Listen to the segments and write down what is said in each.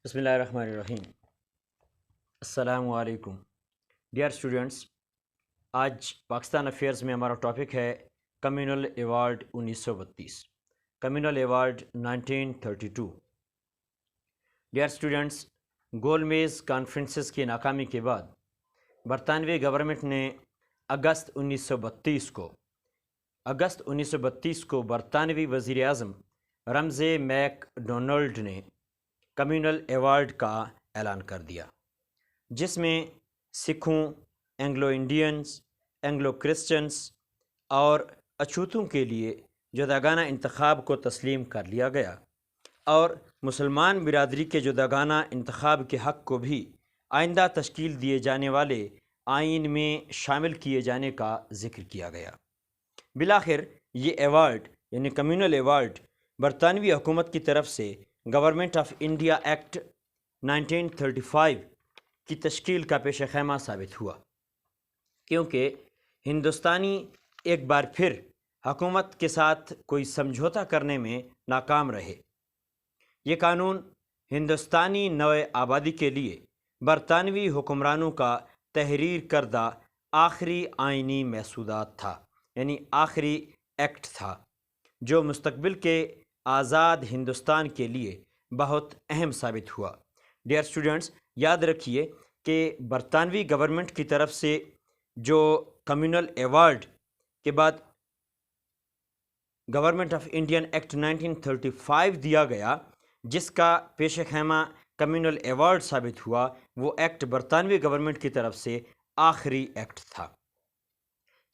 بسم اللہ الرحمن الرحیم۔ السلام علیکم ڈیئر اسٹوڈنٹس، آج پاکستان افیئرز میں ہمارا ٹاپک ہے communal award 1932، communal award 1932۔ Dear students, گول میز کانفرنسز کی ناکامی کے بعد برطانوی گورنمنٹ نے اگست 1932 کو برطانوی وزیر اعظم رمزے میک ڈونلڈ نے کمیونل ایوارڈ کا اعلان کر دیا، جس میں سکھوں، اینگلو انڈینز، اینگلو کرسچنز اور اچھوتوں کے لیے جداگانہ انتخاب کو تسلیم کر لیا گیا اور مسلمان برادری کے جداگانہ انتخاب کے حق کو بھی آئندہ تشکیل دیے جانے والے آئین میں شامل کیے جانے کا ذکر کیا گیا۔ بالآخر یہ ایوارڈ یعنی کمیونل ایوارڈ برطانوی حکومت کی طرف سے گورنمنٹ آف انڈیا ایکٹ 1935 کی تشکیل کا پیش خیمہ ثابت ہوا، کیونکہ ہندوستانی ایک بار پھر حکومت کے ساتھ کوئی سمجھوتہ کرنے میں ناکام رہے۔ یہ قانون ہندوستانی نوع آبادی کے لیے برطانوی حکمرانوں کا تحریر کردہ آخری آئینی مسودات تھا، یعنی آخری ایکٹ تھا، جو مستقبل کے آزاد ہندوستان کے لیے بہت اہم ثابت ہوا۔ ڈیئر اسٹوڈنٹس، یاد رکھیے کہ برطانوی گورنمنٹ کی طرف سے جو کمیونل ایوارڈ کے بعد گورنمنٹ آف انڈین ایکٹ 1935 دیا گیا، جس کا پیش خیمہ کمیونل ایوارڈ ثابت ہوا، وہ ایکٹ برطانوی گورنمنٹ کی طرف سے آخری ایکٹ تھا۔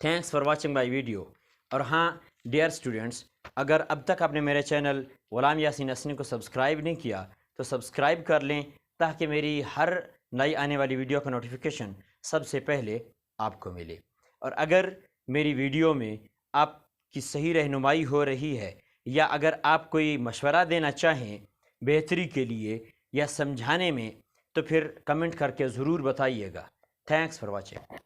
Thanks for watching my video. اور ہاں ڈیئر اسٹوڈنٹس، اگر اب تک آپ نے میرے چینل غلام یاسین اسنی کو سبسکرائب نہیں کیا تو سبسکرائب کر لیں، تاکہ میری ہر نئی آنے والی ویڈیو کا نوٹیفیکیشن سب سے پہلے آپ کو ملے۔ اور اگر میری ویڈیو میں آپ کی صحیح رہنمائی ہو رہی ہے، یا اگر آپ کوئی مشورہ دینا چاہیں بہتری کے لیے یا سمجھانے میں، تو پھر کمنٹ کر کے ضرور بتائیے گا۔ Thanks for watching.